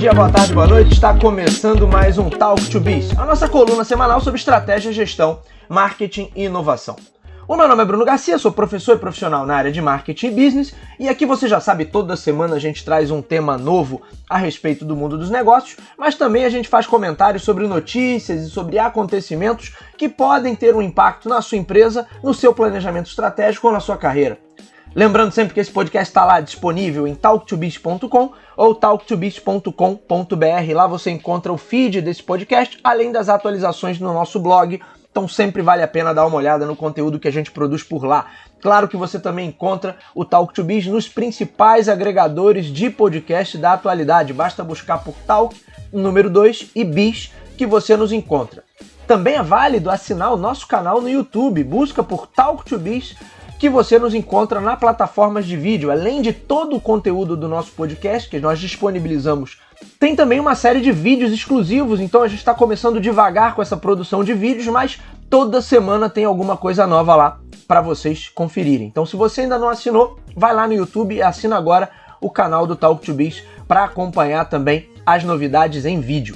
dia, boa tarde, boa noite. Está começando mais um Talk to Biz, a nossa coluna semanal sobre estratégia, gestão, marketing e inovação. O meu nome é Bruno Garcia, sou professor e profissional na área de marketing e business, e aqui você já sabe, toda semana a gente traz um tema novo a respeito do mundo dos negócios, mas também a gente faz comentários sobre notícias e sobre acontecimentos que podem ter um impacto na sua empresa, no seu planejamento estratégico ou na sua carreira. Lembrando sempre que esse podcast está lá disponível em talktobiz.com ou talktobiz.com.br. Lá você encontra o feed desse podcast, além das atualizações no nosso blog. Então sempre vale a pena dar uma olhada no conteúdo que a gente produz por lá. Claro que você também encontra o Talk to Biz nos principais agregadores de podcast da atualidade. Basta buscar por Talk, número 2 e Biz, que você nos encontra. Também é válido assinar o nosso canal no YouTube. Busca por Talk to Biz, que você nos encontra na plataformas de vídeo. Além de todo o conteúdo do nosso podcast que nós disponibilizamos, tem também uma série de vídeos exclusivos, então a gente está começando devagar com essa produção de vídeos, mas toda semana tem alguma coisa nova lá para vocês conferirem. Então se você ainda não assinou, vai lá no YouTube e assina agora o canal do Talk to Biz para acompanhar também as novidades em vídeo.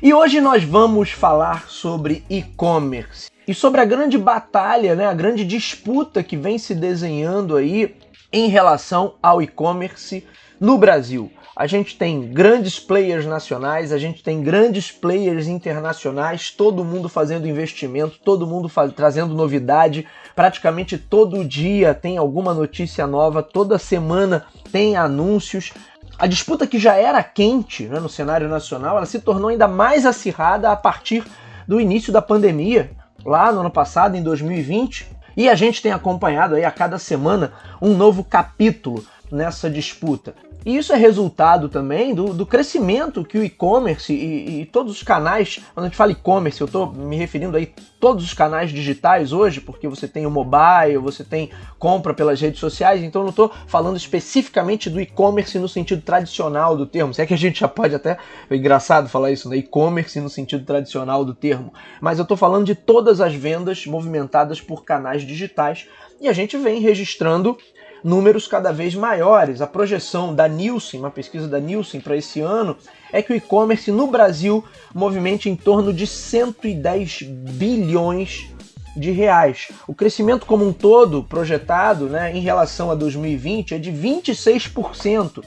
E hoje nós vamos falar sobre e-commerce e sobre a grande batalha, a grande disputa que vem se desenhando aí em relação ao e-commerce no Brasil. A gente tem grandes players nacionais, a gente tem grandes players internacionais, todo mundo fazendo investimento, todo mundo trazendo novidade, praticamente todo dia tem alguma notícia nova, toda semana tem anúncios. A disputa que já era quente, no cenário nacional, ela se tornou ainda mais acirrada a partir do início da pandemia, lá no ano passado, em 2020, e a gente tem acompanhado aí a cada semana um novo capítulo nessa disputa. E isso é resultado também do crescimento que o e-commerce e todos os canais, quando a gente fala e-commerce, eu estou me referindo aí a todos os canais digitais hoje, porque você tem o mobile, você tem compra pelas redes sociais, então eu não estou falando especificamente do e-commerce no sentido tradicional do termo, se é que a gente já pode até, é engraçado falar isso, e-commerce no sentido tradicional do termo, mas eu estou falando de todas as vendas movimentadas por canais digitais, e a gente vem registrando números cada vez maiores. A projeção da Nielsen, uma pesquisa da Nielsen para esse ano, é que o e-commerce no Brasil movimente em torno de 110 bilhões de reais. O crescimento como um todo projetado, em relação a 2020 é de 26%.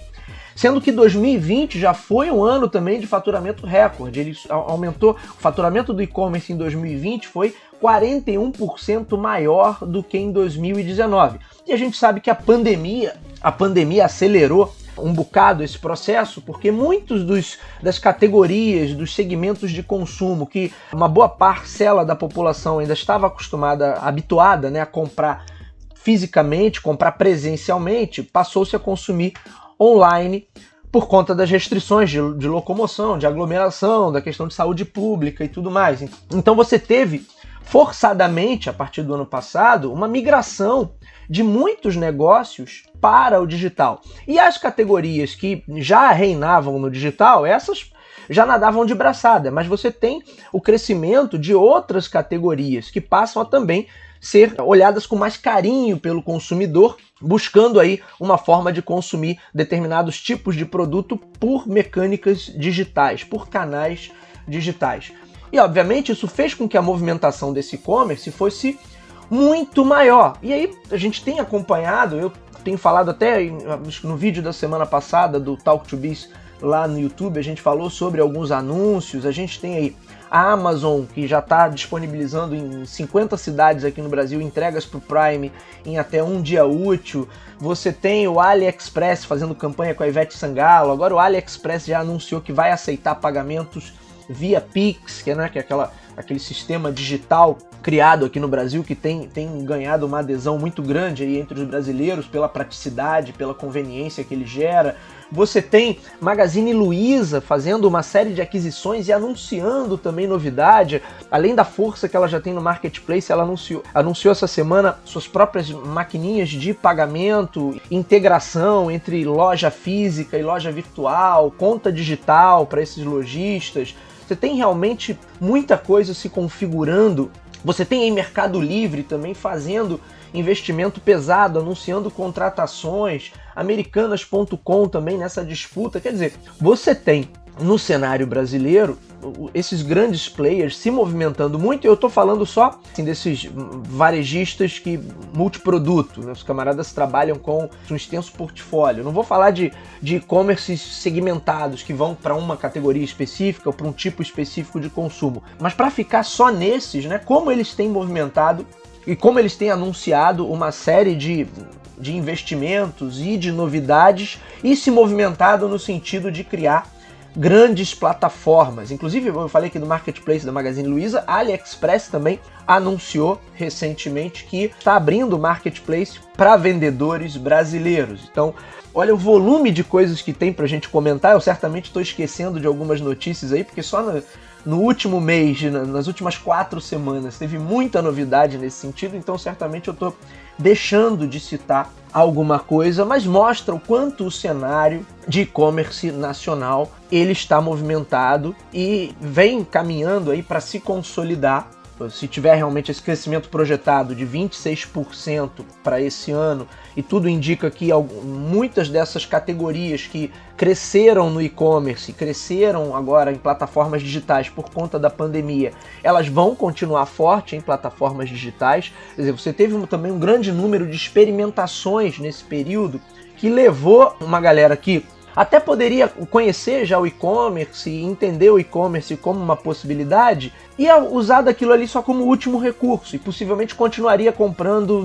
Sendo que 2020 já foi um ano também de faturamento recorde. Ele aumentou, o faturamento do e-commerce em 2020 foi 41% maior do que em 2019. E a gente sabe que a pandemia acelerou um bocado esse processo, porque muitos das categorias, dos segmentos de consumo que uma boa parcela da população ainda estava habituada, a comprar fisicamente, comprar presencialmente, passou-se a consumir online por conta das restrições de locomoção, de aglomeração, da questão de saúde pública e tudo mais. Então você teve, forçadamente, a partir do ano passado, uma migração de muitos negócios para o digital. E as categorias que já reinavam no digital, essas já nadavam de braçada, mas você tem o crescimento de outras categorias que passam a também ser olhadas com mais carinho pelo consumidor, buscando aí uma forma de consumir determinados tipos de produto por mecânicas digitais, por canais digitais. E obviamente isso fez com que a movimentação desse e-commerce fosse muito maior. E aí a gente tem acompanhado, eu tenho falado até no vídeo da semana passada do Talk to Biz lá no YouTube, a gente falou sobre alguns anúncios, a gente tem aí a Amazon, que já está disponibilizando em 50 cidades aqui no Brasil entregas para o Prime em até um dia útil. Você tem o AliExpress fazendo campanha com a Ivete Sangalo. Agora o AliExpress já anunciou que vai aceitar pagamentos via Pix, que é aquele sistema digital criado aqui no Brasil que tem ganhado uma adesão muito grande aí entre os brasileiros pela praticidade, pela conveniência que ele gera. Você tem Magazine Luiza fazendo uma série de aquisições e anunciando também novidade. Além da força que ela já tem no marketplace, ela anunciou essa semana suas próprias maquininhas de pagamento, integração entre loja física e loja virtual, conta digital para esses lojistas. Você tem realmente muita coisa se configurando. Você tem aí Mercado Livre também fazendo investimento pesado, anunciando contratações, Americanas.com também nessa disputa. Quer dizer, você tem no cenário brasileiro esses grandes players se movimentando muito, e eu estou falando só assim, desses varejistas que multiproduto, né? Os camaradas trabalham com um extenso portfólio. Não vou falar de e-commerce segmentados que vão para uma categoria específica ou para um tipo específico de consumo, mas para ficar só nesses, né? Como eles têm movimentado e como eles têm anunciado uma série de investimentos e de novidades e se movimentado no sentido de criar grandes plataformas. Inclusive, eu falei aqui do Marketplace da Magazine Luiza, a AliExpress também anunciou recentemente que está abrindo o Marketplace para vendedores brasileiros. Então, olha o volume de coisas que tem para a gente comentar. Eu certamente estou esquecendo de algumas notícias aí, porque só no último mês, nas últimas 4 semanas, teve muita novidade nesse sentido, então certamente eu estou deixando de citar alguma coisa, mas mostra o quanto o cenário de e-commerce nacional ele está movimentado e vem caminhando aí para se consolidar. Se tiver realmente esse crescimento projetado de 26% para esse ano, e tudo indica que muitas dessas categorias que cresceram no e-commerce, cresceram agora em plataformas digitais por conta da pandemia, elas vão continuar forte em plataformas digitais. Quer dizer, você teve também um grande número de experimentações nesse período que levou uma galera que até poderia conhecer já o e-commerce e entender o e-commerce como uma possibilidade e usar daquilo ali só como último recurso e possivelmente continuaria comprando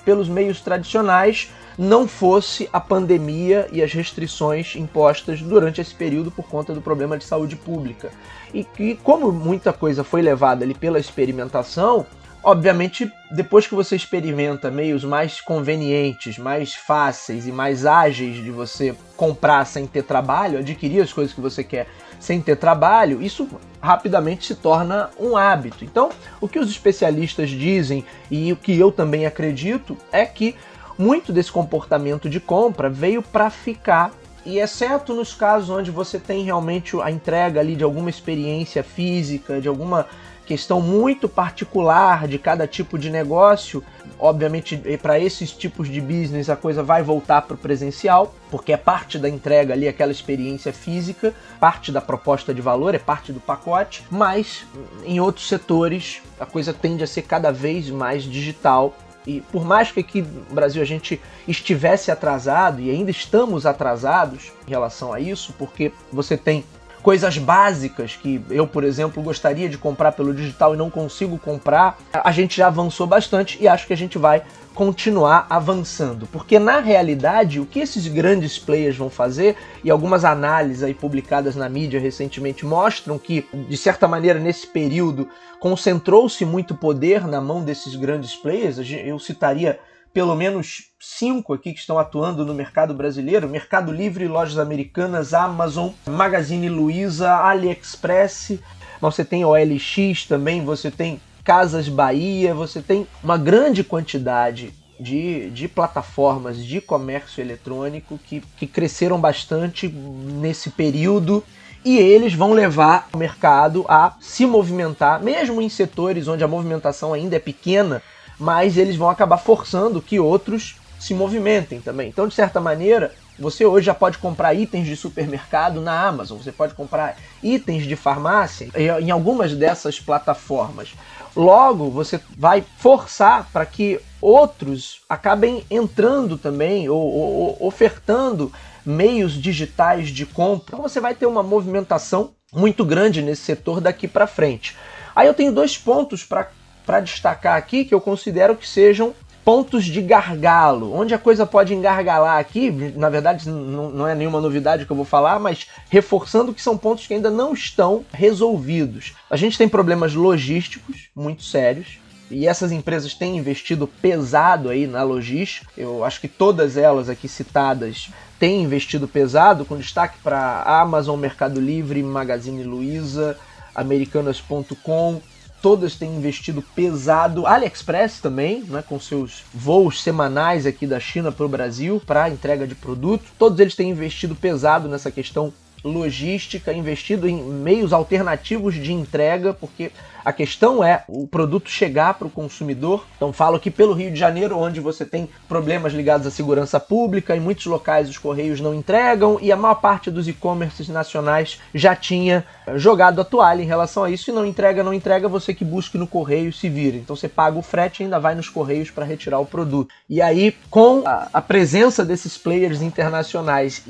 pelos meios tradicionais, não fosse a pandemia e as restrições impostas durante esse período por conta do problema de saúde pública. E como muita coisa foi levada ali pela experimentação, obviamente, depois que você experimenta meios mais convenientes, mais fáceis e mais ágeis de você comprar sem ter trabalho, adquirir as coisas que você quer sem ter trabalho, isso rapidamente se torna um hábito. Então, o que os especialistas dizem e o que eu também acredito é que muito desse comportamento de compra veio para ficar. E exceto nos casos onde você tem realmente a entrega ali de alguma experiência física, de alguma questão muito particular de cada tipo de negócio, obviamente para esses tipos de business a coisa vai voltar para o presencial, porque é parte da entrega ali, aquela experiência física, parte da proposta de valor, é parte do pacote, mas em outros setores a coisa tende a ser cada vez mais digital. E por mais que aqui no Brasil a gente estivesse atrasado, e ainda estamos atrasados em relação a isso, porque você tem coisas básicas que eu, por exemplo, gostaria de comprar pelo digital e não consigo comprar, a gente já avançou bastante e acho que a gente vai continuar avançando. Porque na realidade, o que esses grandes players vão fazer, e algumas análises aí publicadas na mídia recentemente mostram que, de certa maneira, nesse período, concentrou-se muito poder na mão desses grandes players. Eu citaria pelo menos 5 aqui que estão atuando no mercado brasileiro: Mercado Livre, Lojas Americanas, Amazon, Magazine Luiza, AliExpress, você tem OLX também, você tem Casas Bahia, você tem uma grande quantidade de plataformas de comércio eletrônico que cresceram bastante nesse período. E eles vão levar o mercado a se movimentar, mesmo em setores onde a movimentação ainda é pequena, mas eles vão acabar forçando que outros se movimentem também. Então, de certa maneira, você hoje já pode comprar itens de supermercado na Amazon, você pode comprar itens de farmácia em algumas dessas plataformas. Logo, você vai forçar para que outros acabem entrando também ou ofertando meios digitais de compra. Então você vai ter uma movimentação muito grande nesse setor daqui para frente. Aí eu tenho 2 pontos para destacar aqui que eu considero que sejam pontos de gargalo, onde a coisa pode engargalar aqui. Na verdade não é nenhuma novidade que eu vou falar, mas reforçando que são pontos que ainda não estão resolvidos. A gente tem problemas logísticos muito sérios, e essas empresas têm investido pesado aí na logística. Eu acho que todas elas aqui citadas têm investido pesado, com destaque para Amazon, Mercado Livre, Magazine Luiza, Americanas.com. Todas têm investido pesado. AliExpress também, né, com seus voos semanais aqui da China para o Brasil para entrega de produto. Todos eles têm investido pesado nessa questão logística, investido em meios alternativos de entrega, porque A questão é o produto chegar para o consumidor. Então falo aqui pelo Rio de Janeiro, onde você tem problemas ligados à segurança pública, em muitos locais os correios não entregam e a maior parte dos e-commerces nacionais já tinha jogado a toalha em relação a isso, e não entrega, você que busque no correio se vira. Então você paga o frete e ainda vai nos correios para retirar o produto. E aí, com a presença desses players internacionais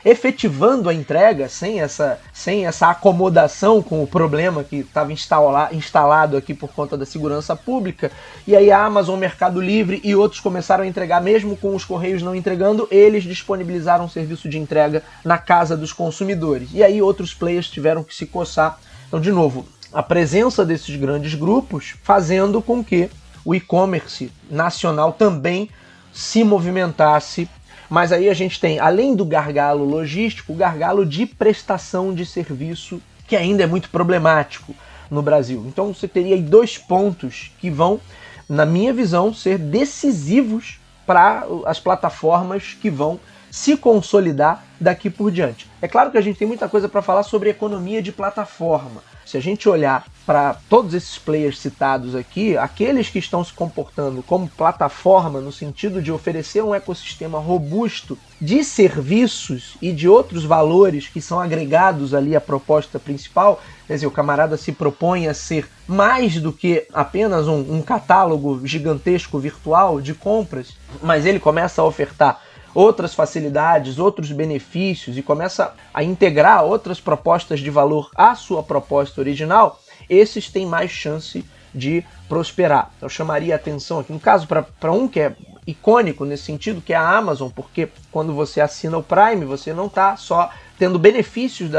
efetivando a entrega, sem essa acomodação com o problema que estava instalado aqui por conta da segurança pública, e aí a Amazon, Mercado Livre e outros começaram a entregar, mesmo com os correios não entregando, eles disponibilizaram um serviço de entrega na casa dos consumidores. E aí outros players tiveram que se coçar. Então, de novo, a presença desses grandes grupos fazendo com que o e-commerce nacional também se movimentasse. Mas aí a gente tem, além do gargalo logístico, o gargalo de prestação de serviço, que ainda é muito problemático no Brasil. Então você teria aí 2 pontos que vão, na minha visão, ser decisivos para as plataformas que vão se consolidar daqui por diante. É claro que a gente tem muita coisa para falar sobre economia de plataforma. Se a gente olhar para todos esses players citados aqui, aqueles que estão se comportando como plataforma no sentido de oferecer um ecossistema robusto de serviços e de outros valores que são agregados ali à proposta principal, quer dizer, o camarada se propõe a ser mais do que apenas um catálogo gigantesco virtual de compras, mas ele começa a ofertar outras facilidades, outros benefícios e começa a integrar outras propostas de valor à sua proposta original, esses têm mais chance de prosperar. Eu chamaria a atenção aqui, no caso, para um que é icônico nesse sentido, que é a Amazon, porque quando você assina o Prime, você não está só tendo benefícios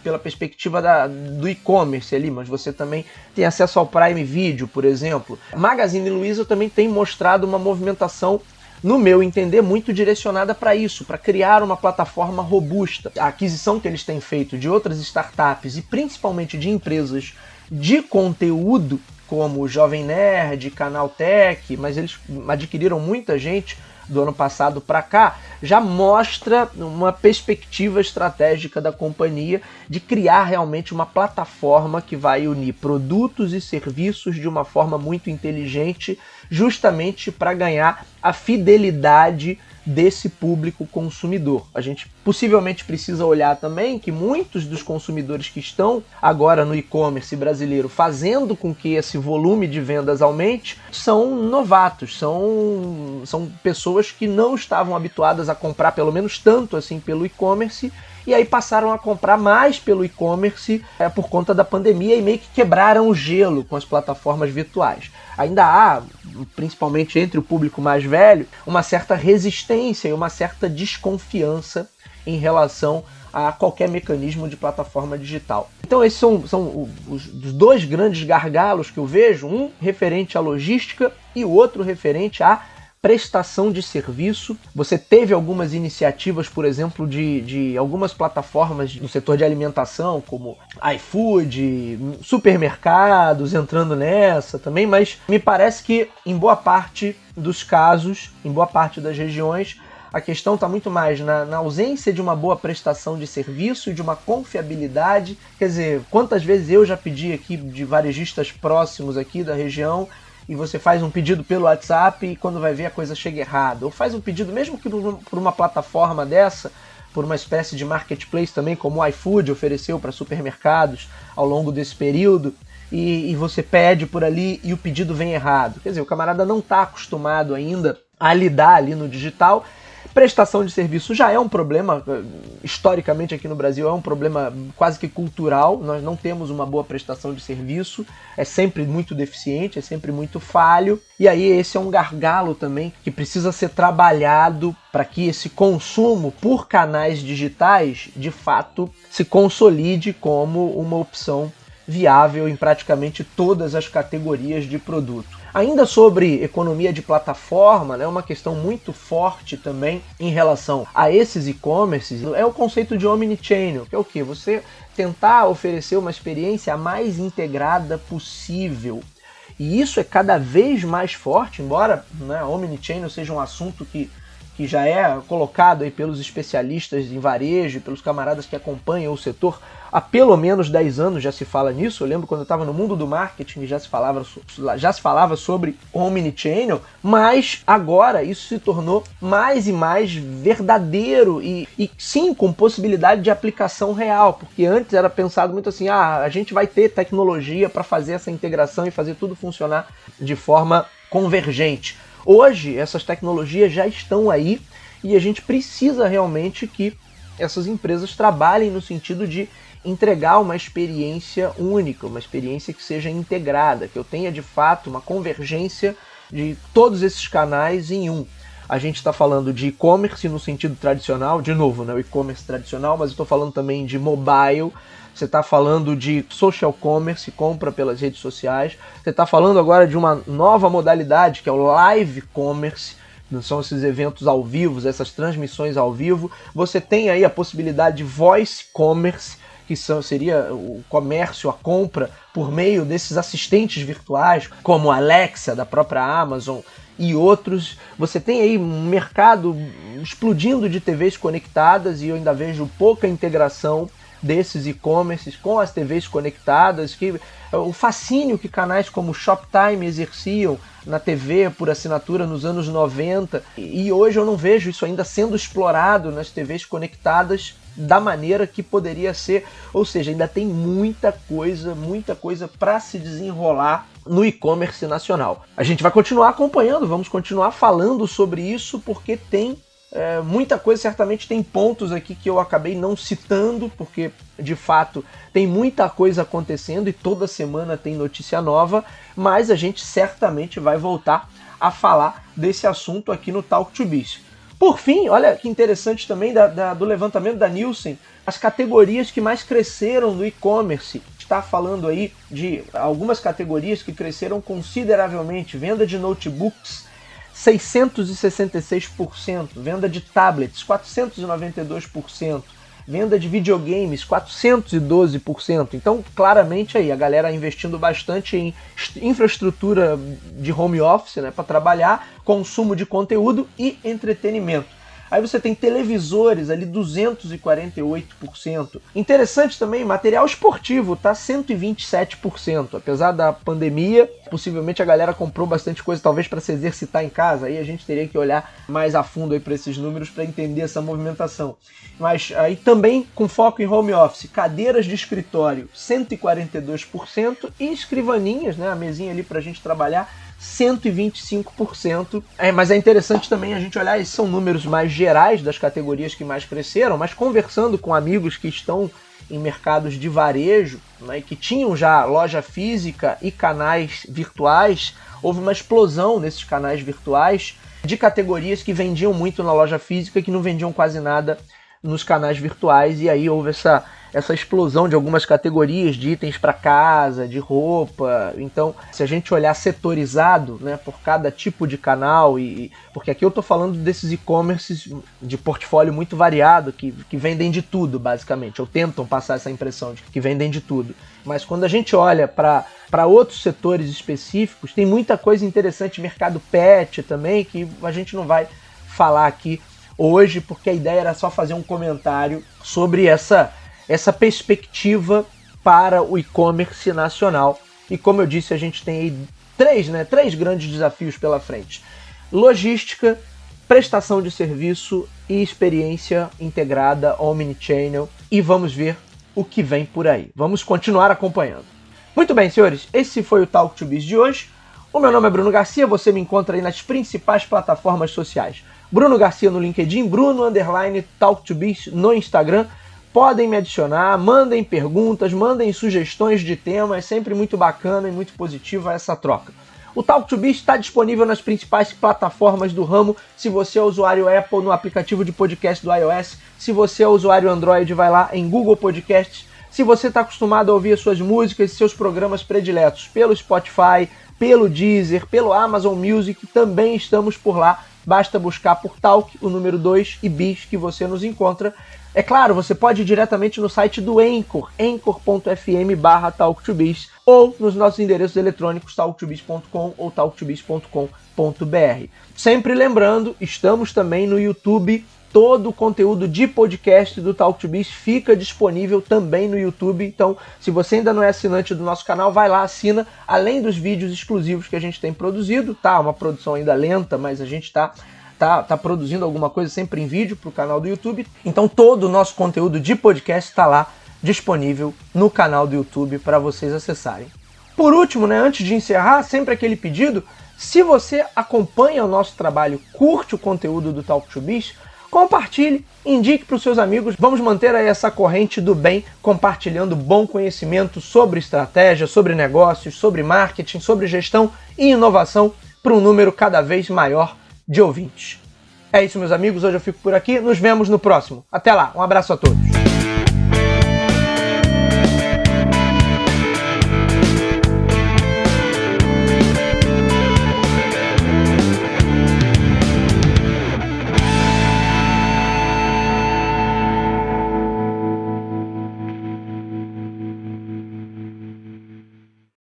pela perspectiva do e-commerce ali, mas você também tem acesso ao Prime Video, por exemplo. Magazine Luiza também tem mostrado uma movimentação, no meu entender, muito direcionada para isso, para criar uma plataforma robusta. A aquisição que eles têm feito de outras startups e principalmente de empresas de conteúdo, como o Jovem Nerd, Canaltech, mas eles adquiriram muita gente do ano passado para cá, já mostra uma perspectiva estratégica da companhia de criar realmente uma plataforma que vai unir produtos e serviços de uma forma muito inteligente, justamente para ganhar a fidelidade desse público consumidor. A gente possivelmente precisa olhar também que muitos dos consumidores que estão agora no e-commerce brasileiro fazendo com que esse volume de vendas aumente são novatos, são pessoas que não estavam habituadas a comprar pelo menos tanto assim pelo e-commerce e aí passaram a comprar mais pelo e-commerce por conta da pandemia e meio que quebraram o gelo com as plataformas virtuais. Ainda há, principalmente entre o público mais velho, uma certa resistência e uma certa desconfiança em relação a qualquer mecanismo de plataforma digital. Então esses são os 2 grandes gargalos que eu vejo, um referente à logística e o outro referente à prestação de serviço. Você teve algumas iniciativas, por exemplo, de algumas plataformas no setor de alimentação, como iFood, supermercados entrando nessa também, mas me parece que em boa parte dos casos, em boa parte das regiões, a questão está muito mais na ausência de uma boa prestação de serviço e de uma confiabilidade. Quer dizer, quantas vezes eu já pedi aqui de varejistas próximos aqui da região e você faz um pedido pelo WhatsApp e quando vai ver a coisa chega errada. Ou faz um pedido, mesmo que por uma plataforma dessa, por uma espécie de marketplace também, como o iFood ofereceu para supermercados ao longo desse período, e você pede por ali e o pedido vem errado. Quer dizer, o camarada não está acostumado ainda a lidar ali no digital. Prestação de serviço já é um problema, historicamente aqui no Brasil é um problema quase que cultural, nós não temos uma boa prestação de serviço, é sempre muito deficiente, é sempre muito falho, e aí esse é um gargalo também que precisa ser trabalhado para que esse consumo por canais digitais, de fato, se consolide como uma opção viável em praticamente todas as categorias de produto. Ainda sobre economia de plataforma, né, uma questão muito forte também em relação a esses e-commerces é o conceito de omnichannel, que é o quê? Você tentar oferecer uma experiência a mais integrada possível. E isso é cada vez mais forte, embora, né, omnichannel seja um assunto que que já é colocado aí pelos especialistas em varejo, pelos camaradas que acompanham o setor, há pelo menos 10 anos já se fala nisso. Eu lembro quando eu estava no mundo do marketing já se falava sobre omnichannel, mas agora isso se tornou mais e mais verdadeiro e sim, com possibilidade de aplicação real, porque antes era pensado muito assim, a gente vai ter tecnologia para fazer essa integração e fazer tudo funcionar de forma convergente. Hoje essas tecnologias já estão aí e a gente precisa realmente que essas empresas trabalhem no sentido de entregar uma experiência única, uma experiência que seja integrada, que eu tenha de fato uma convergência de todos esses canais em um. A gente está falando de e-commerce no sentido tradicional, de novo, né, o e-commerce tradicional, mas eu estou falando também de mobile, você está falando de social commerce, compra pelas redes sociais, você está falando agora de uma nova modalidade que é o live commerce, são esses eventos ao vivo, essas transmissões ao vivo. Você tem aí a possibilidade de voice commerce, que seria o comércio, a compra por meio desses assistentes virtuais, como a Alexa da própria Amazon e outros. Você tem aí um mercado explodindo de TVs conectadas e eu ainda vejo pouca integração desses e-commerces com as TVs conectadas, que o fascínio que canais como Shoptime exerciam na TV por assinatura nos anos 90, e hoje eu não vejo isso ainda sendo explorado nas TVs conectadas da maneira que poderia ser, ou seja, ainda tem muita coisa para se desenrolar no e-commerce nacional. A gente vai continuar acompanhando, vamos continuar falando sobre isso, porque tem muita coisa. Certamente tem pontos aqui que eu acabei não citando, porque de fato tem muita coisa acontecendo e toda semana tem notícia nova, mas a gente certamente vai voltar a falar desse assunto aqui no Talk to Biz. Por fim, olha que interessante também do levantamento da Nielsen, as categorias que mais cresceram no e-commerce. Está falando aí de algumas categorias que cresceram consideravelmente: venda de notebooks 666%, venda de tablets 492%, venda de videogames 412%. Então, claramente aí a galera investindo bastante em infraestrutura de home office, né, para trabalhar, consumo de conteúdo e entretenimento. Aí você tem televisores ali 248%. Interessante também, material esportivo tá 127%. Apesar da pandemia, possivelmente a galera comprou bastante coisa, talvez para se exercitar em casa. Aí a gente teria que olhar mais a fundo aí para esses números para entender essa movimentação. Mas aí também com foco em home office, cadeiras de escritório 142% e escrivaninhas, né, a mesinha ali para a gente trabalhar, 125%. Mas é interessante também a gente olhar, esses são números mais gerais das categorias que mais cresceram, mas conversando com amigos que estão em mercados de varejo, né, que tinham já loja física e canais virtuais, houve uma explosão nesses canais virtuais de categorias que vendiam muito na loja física e que não vendiam quase nada nos canais virtuais, e aí houve essa explosão de algumas categorias de itens para casa, de roupa. Então, se a gente olhar setorizado, né, por cada tipo de canal, porque aqui eu estou falando desses e-commerces de portfólio muito variado, que vendem de tudo, basicamente, ou tentam passar essa impressão de que vendem de tudo. Mas quando a gente olha para outros setores específicos, tem muita coisa interessante, mercado pet também, que a gente não vai falar aqui hoje, porque a ideia era só fazer um comentário sobre essa perspectiva para o e-commerce nacional. E como eu disse, a gente tem aí três grandes desafios pela frente: logística, prestação de serviço e experiência integrada omnichannel. E vamos ver o que vem por aí. Vamos continuar acompanhando. Muito bem, senhores, esse foi o Talk to Biz de hoje. O meu nome é Bruno Garcia, você me encontra aí nas principais plataformas sociais. Bruno Garcia no LinkedIn, Bruno_TalkToBiz no Instagram. Podem me adicionar, mandem perguntas, mandem sugestões de temas, é sempre muito bacana e muito positiva essa troca. O Talk to Biz está disponível nas principais plataformas do ramo. Se você é usuário Apple, no aplicativo de podcast do iOS. Se você é usuário Android, vai lá em Google Podcasts. Se você está acostumado a ouvir as suas músicas e seus programas prediletos pelo Spotify, pelo Deezer, pelo Amazon Music, também estamos por lá. Basta buscar por Talk, o número 2 e Biz, que você nos encontra. É claro, você pode ir diretamente no site do Anchor, anchor.fm/talktobiz, ou nos nossos endereços eletrônicos talktobiz.com ou talktobiz.com.br. Sempre lembrando, estamos também no YouTube. Todo o conteúdo de podcast do Talk2Biz fica disponível também no YouTube. Então, se você ainda não é assinante do nosso canal, vai lá, assina. Além dos vídeos exclusivos que a gente tem produzido, tá? Uma produção ainda lenta, mas a gente tá produzindo alguma coisa sempre em vídeo para o canal do YouTube. Então, todo o nosso conteúdo de podcast está lá disponível no canal do YouTube para vocês acessarem. Por último, né, antes de encerrar, sempre aquele pedido, se você acompanha o nosso trabalho, curte o conteúdo do Talk2Biz, compartilhe, indique para os seus amigos. Vamos manter aí essa corrente do bem, compartilhando bom conhecimento sobre estratégia, sobre negócios, sobre marketing, sobre gestão e inovação para um número cada vez maior de ouvintes. É isso, meus amigos. Hoje eu fico por aqui. Nos vemos no próximo. Até lá. Um abraço a todos.